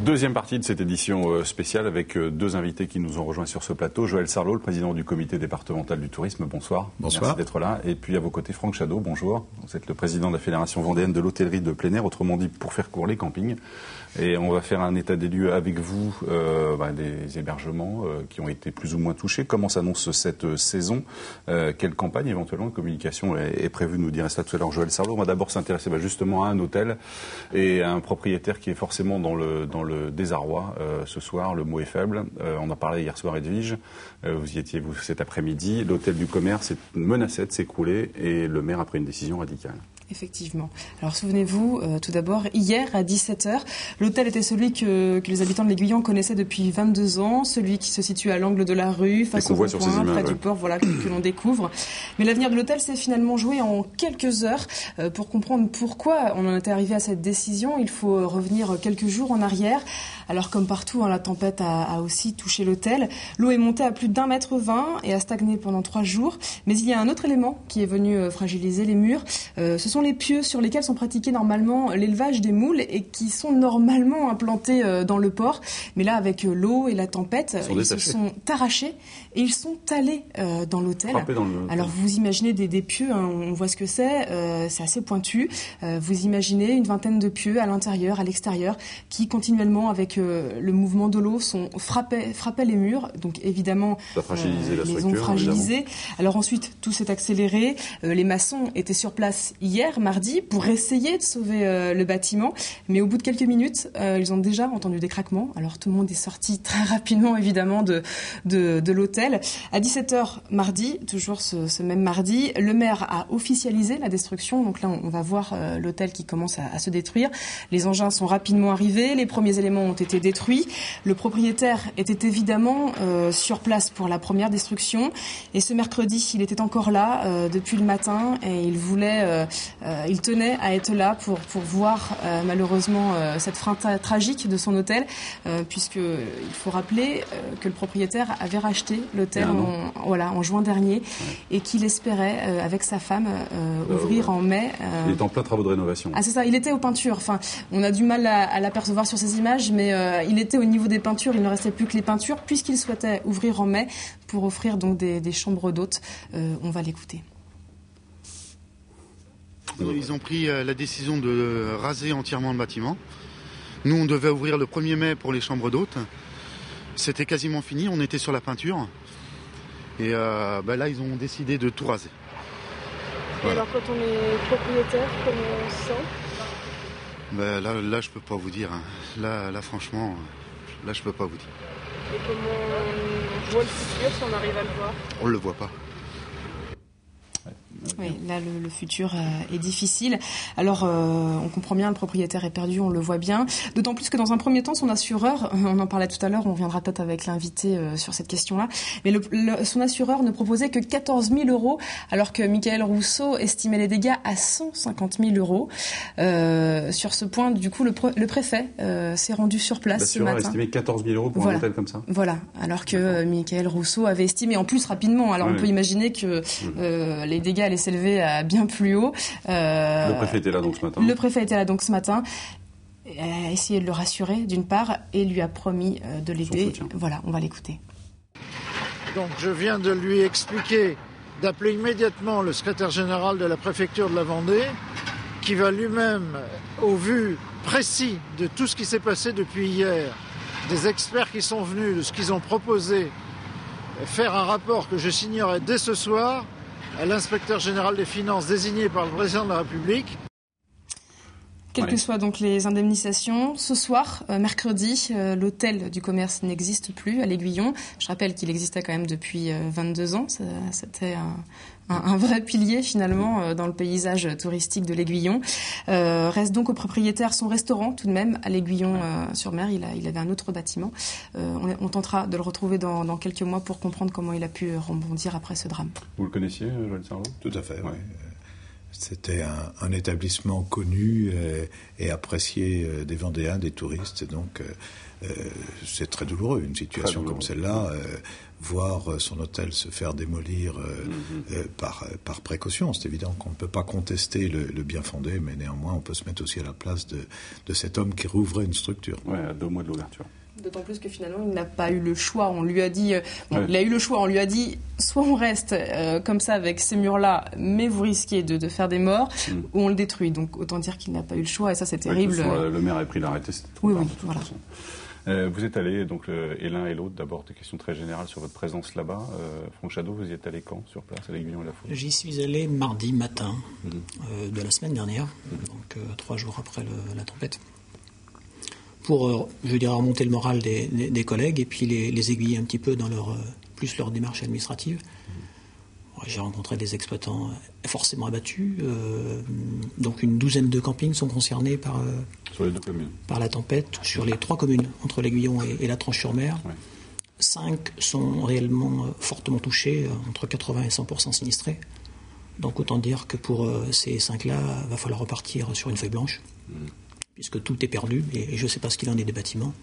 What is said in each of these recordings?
Deuxième partie de cette édition spéciale avec deux invités qui nous ont rejoints sur ce plateau. Joël Sarlot, le président du comité départemental du tourisme, bonsoir. Bonsoir. Merci d'être là. Et puis à vos côtés, Franck Chadeau, bonjour. Vous êtes le président de la Fédération vendéenne de l'hôtellerie de plein air, autrement dit pour faire court les campings. Et on va faire un état des lieux avec vous des hébergements qui ont été plus ou moins touchés. Comment s'annonce cette saison? Quelle campagne éventuellement de communication est prévue? Nous dirait ça tout à l'heure Joël Sarlot. On va d'abord s'intéresser justement à un hôtel et à un propriétaire qui est forcément dans le désarroi ce soir. Le mot est faible. On en parlait hier soir, Edwige. Vous y étiez vous cet après-midi. L'hôtel du commerce est menacé de s'écrouler et le maire a pris une décision radicale. Effectivement. Alors souvenez-vous, tout d'abord, hier à 17h, l'hôtel était celui que les habitants de l'Aiguillon connaissaient depuis 22 ans, celui qui se situe à l'angle de la rue, face au rond-point, près du port, voilà, que l'on découvre. Mais l'avenir de l'hôtel s'est finalement joué en quelques heures. Pour comprendre pourquoi on en était arrivé à cette décision, il faut revenir quelques jours en arrière. Alors comme partout, la tempête a aussi touché l'hôtel. L'eau est montée à plus d'1,20 m et a stagné pendant 3 jours. Mais il y a un autre élément qui est venu fragiliser les murs. Ce sont les pieux sur lesquels sont pratiqués normalement l'élevage des moules et qui sont normalement implantés dans le port. Mais là, avec l'eau et la tempête, ils se sont arrachés et ils sont allés dans l'hôtel. Alors vous imaginez des pieux, on voit ce que c'est assez pointu. Vous imaginez une vingtaine de pieux à l'intérieur, à l'extérieur, qui continuellement, avec le mouvement de l'eau, frappaient les murs. Donc évidemment, les ont fragilisés. Alors ensuite, tout s'est accéléré. Les maçons étaient sur place hier, mardi, pour essayer de sauver le bâtiment. Mais au bout de quelques minutes, ils ont déjà entendu des craquements. Alors tout le monde est sorti très rapidement, évidemment, de l'hôtel. À 17h mardi, toujours ce même mardi, le maire a officialisé la destruction. Donc là, on va voir l'hôtel qui commence à se détruire. Les engins sont rapidement arrivés. Les premiers éléments ont été détruits. Le propriétaire était évidemment sur place pour la première destruction. Et ce mercredi, il était encore là depuis le matin et il tenait à être là pour voir malheureusement cette fin tragique de son hôtel, puisqu'il faut rappeler que le propriétaire avait racheté l'hôtel en juin dernier et qu'il espérait, avec sa femme, ouvrir en mai. Il est en plein travaux de rénovation. Ah, c'est ça, il était aux peintures. Enfin, on a du mal à l'apercevoir sur ces images, mais il était au niveau des peintures. Il ne restait plus que les peintures, puisqu'il souhaitait ouvrir en mai pour offrir donc des chambres d'hôtes. On va l'écouter. Ils ont pris la décision de raser entièrement le bâtiment. Nous, on devait ouvrir le 1er mai pour les chambres d'hôtes. C'était quasiment fini, on était sur la peinture. Et là, ils ont décidé de tout raser. Voilà. Et alors, quand on est propriétaire, comment on se sent? Là, je peux pas vous dire. Là, franchement, je peux pas vous dire. Et comment on voit le futur si on arrive à le voir? On le voit pas. Oui, là le futur est difficile. Alors on comprend bien, le propriétaire est perdu, on le voit bien. D'autant plus que dans un premier temps, son assureur, on en parlait tout à l'heure, on reviendra peut-être avec l'invité sur cette question-là, mais son assureur ne proposait que 14 000 €, alors que Michael Rousseau estimait les dégâts à 150 000 €. Sur ce point, du coup, le préfet s'est rendu sur place ce matin. L'assureur a estimé 14 000 € pour un hôtel comme ça. Voilà, alors que Michael Rousseau avait estimé en plus rapidement. Alors on peut imaginer que les dégâts allaient s'élever à bien plus haut. Le préfet était là donc ce matin. Le préfet était là donc ce matin. A essayé de le rassurer d'une part et lui a promis de l'aider. Voilà, on va l'écouter. Donc je viens de lui expliquer d'appeler immédiatement le secrétaire général de la préfecture de la Vendée, qui va lui-même, au vu précis de tout ce qui s'est passé depuis hier, des experts qui sont venus, de ce qu'ils ont proposé, faire un rapport que je signerai dès ce soir à l'inspecteur général des finances désigné par le président de la République. Quelles que soient donc les indemnisations, ce soir, mercredi, l'hôtel du commerce n'existe plus à l'Aiguillon. Je rappelle qu'il existait quand même depuis 22 ans. C'était un vrai pilier finalement dans le paysage touristique de l'Aiguillon. Reste donc au propriétaire son restaurant tout de même à l'Aiguillon-sur-Mer. Il avait un autre bâtiment. On tentera de le retrouver dans quelques mois pour comprendre comment il a pu rebondir après ce drame. Vous le connaissiez, Joël Sarlot? Tout à fait, oui. C'était un établissement connu et apprécié des Vendéens, des touristes. Et donc, c'est très douloureux, une situation comme celle-là. Voir son hôtel se faire démolir par précaution. C'est évident qu'on ne peut pas contester le bien fondé, mais néanmoins, on peut se mettre aussi à la place de cet homme qui rouvrait une structure. Oui, à 2 mois de l'ouverture. D'autant plus que finalement, il n'a pas eu le choix. On lui a dit, il a eu le choix. On lui a dit, soit on reste comme ça avec ces murs-là, mais vous risquez de faire des morts, ou on le détruit. Donc autant dire qu'il n'a pas eu le choix, et ça c'est terrible. Le maire a pris l'arrêté, c'était trop tard, de toute façon. Vous êtes allés, donc, et l'un et l'autre, d'abord des questions très générales sur votre présence là-bas. Franck Chadot, vous y êtes allé quand, sur place, à l'Aiguillon et la Faute? J'y suis allé mardi matin de la semaine dernière, donc 3 jours après la tempête, pour, remonter le moral des collègues et puis les aiguiller un petit peu dans leur démarche administrative. J'ai rencontré des exploitants forcément abattus. Donc une douzaine de campings sont concernés sur les 2 communes. Par la tempête, sur les 3 communes, entre l'Aiguillon et la Tranche-sur-Mer. Ouais. 5 sont réellement fortement touchés, entre 80 et 100% sinistrés. Donc autant dire que pour ces 5-là, il va falloir repartir sur une feuille blanche, puisque tout est perdu, et je ne sais pas ce qu'il en est des bâtiments.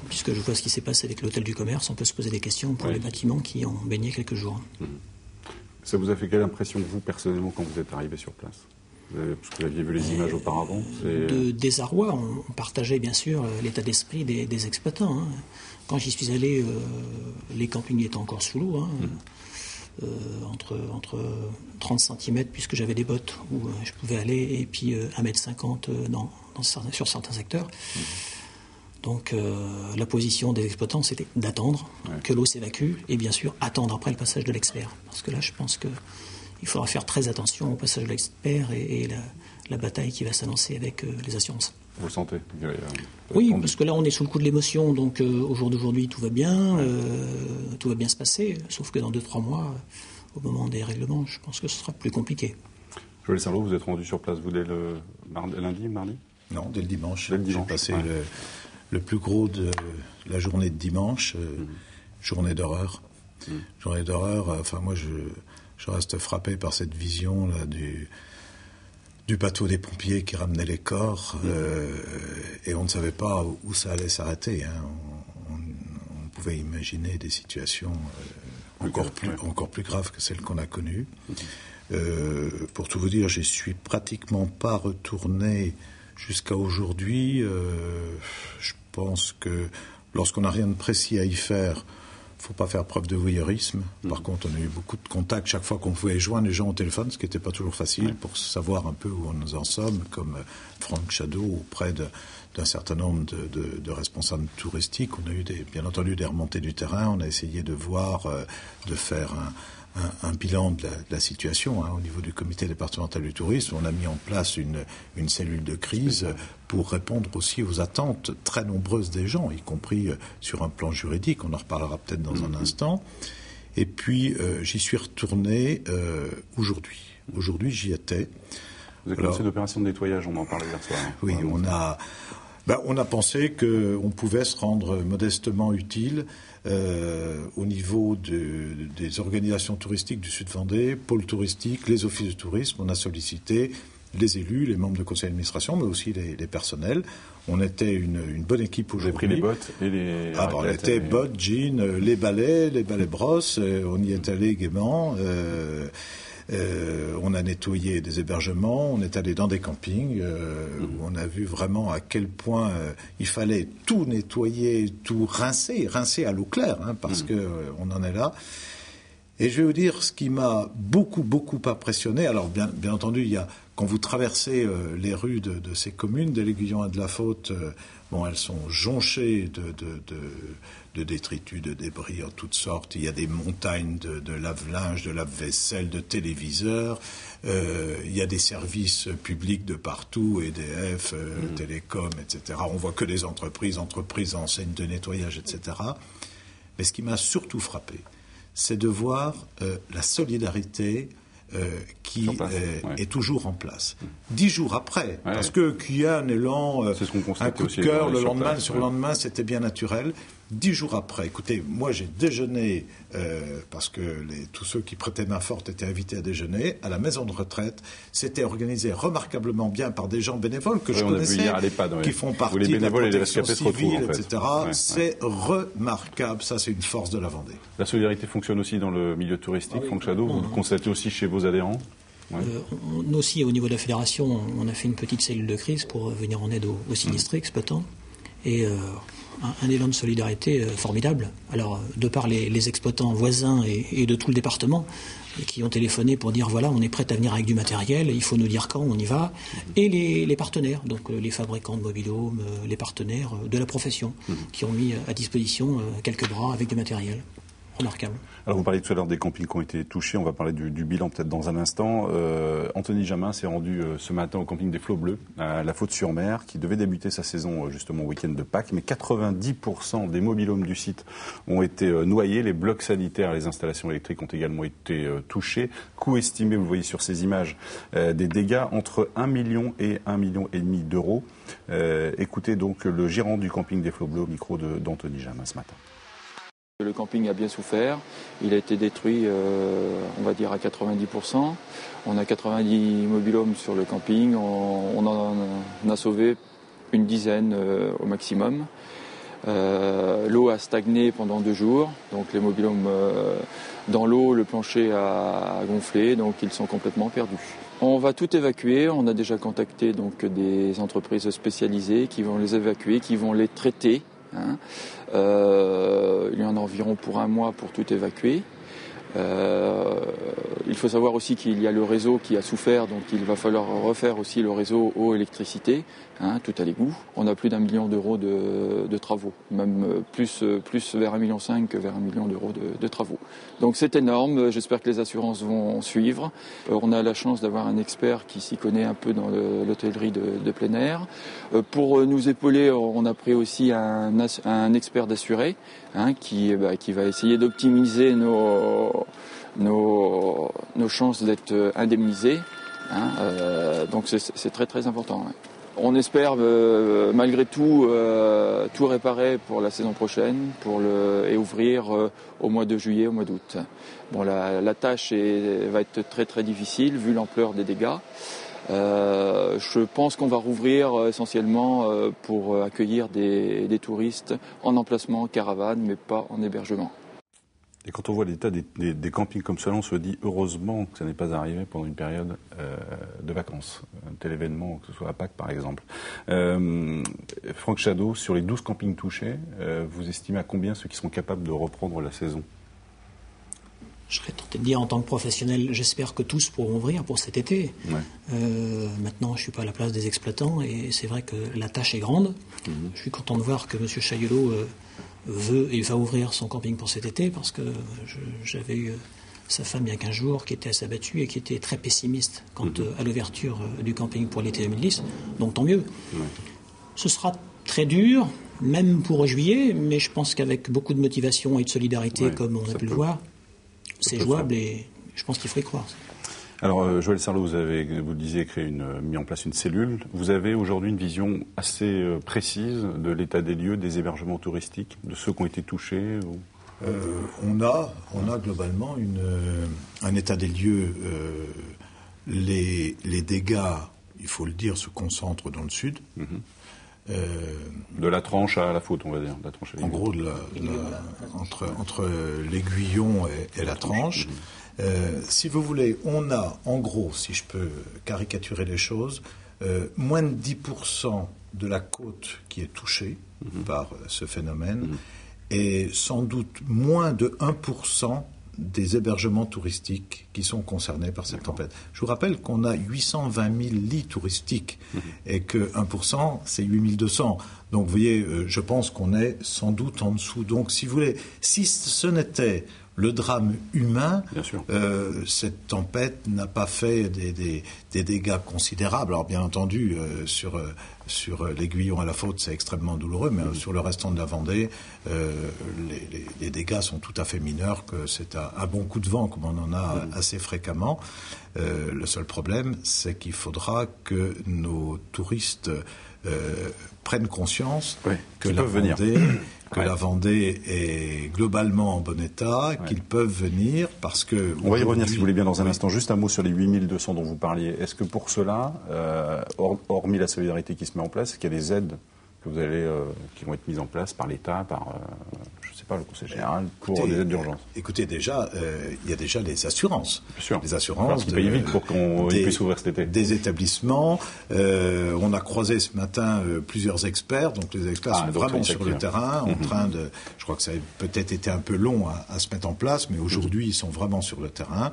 Puisque je vois ce qui s'est passé avec l'hôtel du commerce, on peut se poser des questions pour les bâtiments qui ont baigné quelques jours. Ça vous a fait quelle impression, vous, personnellement, quand vous êtes arrivé sur place? Parce que vous aviez vu les images auparavant. De désarroi. On partageait bien sûr l'état d'esprit des exploitants. Hein. Quand j'y suis allé, les campings étaient encore sous l'eau. Hein. Entre 30 cm, puisque j'avais des bottes où je pouvais aller, et puis 1,50 m sur certains secteurs. Donc la position des exploitants, c'était d'attendre que l'eau s'évacue et bien sûr attendre après le passage de l'expert. Parce que là, je pense qu'il faudra faire très attention au passage de l'expert et la bataille qui va s'annoncer avec les assurances. Vous le sentez? Oui, parce que là, on est sous le coup de l'émotion. Donc au jour d'aujourd'hui, tout va bien. Tout va bien se passer. Sauf que dans 2-3 mois, au moment des règlements, je pense que ce sera plus compliqué. Joël Sarlot, vous êtes rendu sur place, vous, dès le lundi, mardi? Non, dès le dimanche. Dès le dimanche. J'ai passé le plus gros de la journée de dimanche, journée d'horreur. Journée d'horreur, enfin moi je reste frappé par cette vision là du bateau des pompiers qui ramenait les corps, et on ne savait pas où ça allait s'arrêter. Hein. On pouvait imaginer des situations encore plus graves que celles qu'on a connues. Pour tout vous dire, je suis pratiquement pas retourné jusqu'à aujourd'hui. Je pense que lorsqu'on n'a rien de précis à y faire, il ne faut pas faire preuve de voyeurisme. Par contre, on a eu beaucoup de contacts chaque fois qu'on pouvait joindre les gens au téléphone, ce qui n'était pas toujours facile pour savoir un peu où nous en sommes, comme Franck Chadot auprès d'un certain nombre de responsables touristiques. On a eu bien entendu des remontées du terrain. On a essayé de voir, de faire un bilan de la situation au niveau du comité départemental du tourisme. On a mis en place une cellule de crise pour répondre aussi aux attentes très nombreuses des gens, y compris sur un plan juridique. On en reparlera peut-être dans un instant. Et puis, j'y suis retourné aujourd'hui. Aujourd'hui, j'y étais. Vous avez commencé une opération de nettoyage, on en parlait hier soir. Oui, on a pensé qu'on pouvait se rendre modestement utile au niveau des organisations touristiques du Sud-Vendée, pôle touristique, les offices de tourisme. On a sollicité les élus, les membres de conseil d'administration, mais aussi les personnels. On était une bonne équipe aujourd'hui. Vous avez pris les bottes et les... on était bottes, jeans, les balais brosses. On y est allé gaiement. On a nettoyé des hébergements, on est allé dans des campings où on a vu vraiment à quel point il fallait tout nettoyer, tout rincer à l'eau claire, parce qu'on en est là. Et je vais vous dire ce qui m'a beaucoup impressionné. Alors bien entendu, il y a, quand vous traversez les rues de ces communes, de l'Aiguillon et de la Faute, elles sont jonchées de détritus, de débris en toutes sortes. Il y a des montagnes de lave-linge, de lave-vaisselle, de téléviseurs. Il y a des services publics de partout, EDF, Télécom, etc. On voit que des entreprises, enseignes de nettoyage, etc. Mais ce qui m'a surtout frappé, c'est de voir la solidarité qui est toujours en place. 10 jours après, parce qu'il y a un élan, un coup de cœur, le lendemain, sur le lendemain, c'était bien naturel. 10 jours après, écoutez, moi j'ai déjeuné, parce que tous ceux qui prêtaient main forte étaient invités à déjeuner, à la maison de retraite. C'était organisé remarquablement bien par des gens bénévoles que je connaissais, qui font partie de la protection civile, etc. C'est remarquable, ça c'est une force de la Vendée. La solidarité fonctionne aussi dans le milieu touristique, Franck Chadeau, vous le constatez aussi chez vos adhérents? Nous aussi, au niveau de la fédération, on a fait une petite cellule de crise pour venir en aide aux sinistrés exploitants. Et un élan de solidarité formidable. Alors, de par les exploitants voisins et de tout le département, qui ont téléphoné pour dire voilà, on est prêt à venir avec du matériel, il faut nous dire quand, on y va. Et les partenaires, donc les fabricants de mobil-homes, les partenaires de la profession, qui ont mis à disposition quelques bras avec du matériel. Remarquable. Alors vous parliez tout à l'heure des campings qui ont été touchés, on va parler du bilan peut-être dans un instant. Anthony Jamin s'est rendu ce matin au camping des Flots Bleus, à la Faute-sur-Mer, qui devait débuter sa saison justement au week-end de Pâques, mais 90% des mobil-homes du site ont été noyés, les blocs sanitaires, les installations électriques ont également été touchés. Coût estimé, vous le voyez sur ces images, des dégâts entre 1 million et 1,5 million d'euros. Écoutez donc le gérant du camping des Flots Bleus au micro d'Anthony Jamin ce matin. Le camping a bien souffert, il a été détruit on va dire à 90%. On a 90 mobil-homes sur le camping, on en a sauvé une dizaine au maximum. L'eau a stagné pendant 2 jours, donc les mobil-homes dans l'eau, le plancher a gonflé, donc ils sont complètement perdus. On va tout évacuer, on a déjà contacté donc des entreprises spécialisées qui vont les évacuer, qui vont les traiter. Il y en a environ pour 1 mois pour tout évacuer. Il faut savoir aussi qu'il y a le réseau qui a souffert, donc il va falloir refaire aussi le réseau eau électricité, tout à l'égout. On a plus d'1 million d'euros de travaux, même plus vers 1,5 million que vers 1 million d'euros de travaux. Donc c'est énorme, j'espère que les assurances vont suivre. On a la chance d'avoir un expert qui s'y connaît un peu dans l'hôtellerie de plein air. Pour nous épauler, on a pris aussi un expert d'assuré qui va essayer d'optimiser nos chances d'être indemnisés. Donc c'est très très important. On espère malgré tout tout réparer pour la saison prochaine et ouvrir au mois de juillet, au mois d'août. Bon, la tâche va être très très difficile vu l'ampleur des dégâts. Je pense qu'on va rouvrir essentiellement pour accueillir des touristes en emplacement caravane, mais pas en hébergement. Et quand on voit l'état des campings comme cela, on se dit heureusement que ça n'est pas arrivé pendant une période de vacances, un tel événement, que ce soit à Pâques par exemple. Franck Chadeau, sur les 12 campings touchés, vous estimez à combien ceux qui seront capables de reprendre la saison ? Je serais tenté de dire en tant que professionnel, j'espère que tous pourront ouvrir pour cet été. Ouais. Maintenant, je ne suis pas à la place des exploitants et c'est vrai que la tâche est grande. Je suis content de voir que M. Chaillot veut et va ouvrir son camping pour cet été parce que j'avais eu sa femme il y a 15 jours qui était assez abattue et qui était très pessimiste quant à l'ouverture du camping pour l'été 2010. Donc tant mieux. Ouais. Ce sera très dur, même pour juillet, mais je pense qu'avec beaucoup de motivation et de solidarité, comme on a pu le voir, c'est jouable et je pense qu'il faut y croire. Alors, Joël Sarlot, vous le disiez, mis en place une cellule. Vous avez aujourd'hui une vision assez précise de l'état des lieux, des hébergements touristiques, de ceux qui ont été touchés on a globalement un état des lieux. Les dégâts, il faut le dire, se concentrent dans le sud. De la tranche à la faute, on va dire. La tranche en gros, entre l'Aiguillon et la tranche. Si vous voulez, on a, en gros, si je peux caricaturer les choses, moins de 10% de la côte qui est touchée par ce phénomène et sans doute moins de 1% des hébergements touristiques qui sont concernés par cette tempête. Je vous rappelle qu'on a 820 000 lits touristiques et que 1%, c'est 8 200. Donc, vous voyez, je pense qu'on est sans doute en dessous. Donc, si vous voulez, si ce n'était le drame humain, cette tempête n'a pas fait des dégâts considérables. Alors, bien entendu, sur sur l'Aiguillon à la Faute, c'est extrêmement douloureux, mais sur le restant de la Vendée, les dégâts sont tout à fait mineurs, que c'est un bon coup de vent, comme on en a assez fréquemment. Le seul problème, c'est qu'il faudra que nos touristes prennent conscience que la Vendée est globalement en bon état, qu'ils peuvent venir parce que... On va y revenir si vous voulez bien dans un instant. Juste un mot sur les 8200 dont vous parliez. Est-ce que pour cela, hormis la solidarité qui se met en place, est-ce qu'il y a des aides que vous allez, qui vont être mises en place par l'État, par, je ne sais pas, le Conseil général, pour des aides d'urgence? Écoutez, déjà, il y a déjà les assurances. Bien sûr. Les assurances. Qui payent vite pour qu'on puisse ouvrir cet été. Des établissements. On a croisé ce matin plusieurs experts. Donc les experts sont vraiment sur le terrain, en train de... Je crois que ça a peut-être été un peu long à se mettre en place, mais aujourd'hui, ils sont vraiment sur le terrain.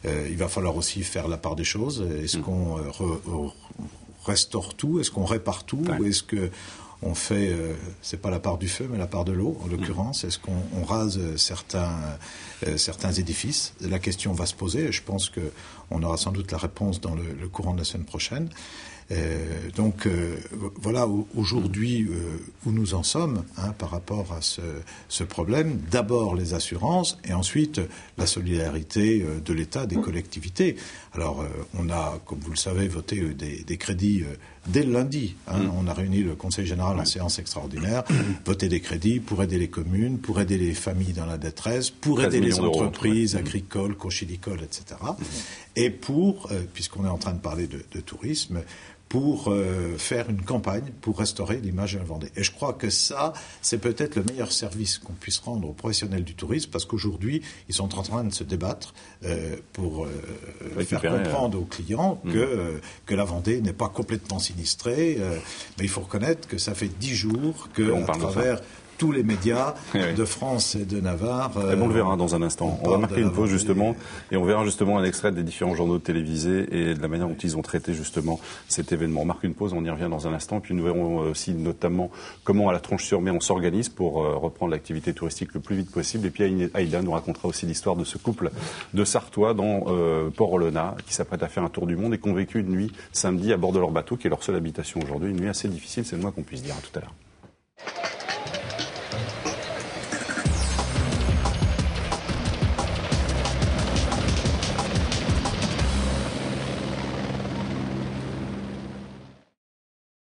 Il va falloir aussi faire la part des choses. Est-ce qu'on restaure tout? Est-ce qu'on répare tout? Est-ce que on fait, c'est pas la part du feu, mais la part de l'eau, en l'occurrence. Est-ce qu'on rase certains édifices? La question va se poser, et je pense qu'on aura sans doute la réponse dans le courant de la semaine prochaine. Donc voilà aujourd'hui où nous en sommes par rapport à ce problème. D'abord les assurances et ensuite la solidarité de l'État, des collectivités. Alors on a, comme vous le savez, voté des crédits dès le lundi. On a réuni le Conseil général en séance extraordinaire, voté des crédits pour aider les communes, pour aider les familles dans la détresse, pour aider les entreprises agricoles, conchylicoles, etc. Et pour, puisqu'on est en train de parler de tourisme, pour faire une campagne pour restaurer l'image de la Vendée. Et je crois que ça, c'est peut-être le meilleur service qu'on puisse rendre aux professionnels du tourisme, parce qu'aujourd'hui, ils sont en train de se débattre pour faire comprendre aux clients que la Vendée n'est pas complètement sinistrée. Mais il faut reconnaître que ça fait 10 jours qu'à travers tous les médias de France et de Navarre. On le verra dans un instant. On va marquer une pause justement et on verra justement un extrait des différents journaux télévisés et de la manière dont ils ont traité justement cet événement. On marque une pause, on y revient dans un instant. Puis nous verrons aussi notamment comment à la Tronche-sur-Mer on s'organise pour reprendre l'activité touristique le plus vite possible. Et puis Aïda nous racontera aussi l'histoire de ce couple de Sartois dans Port-Olona qui s'apprête à faire un tour du monde et qui ont vécu une nuit samedi à bord de leur bateau qui est leur seule habitation aujourd'hui. Une nuit assez difficile, c'est le moins qu'on puisse dire. À tout à l'heure.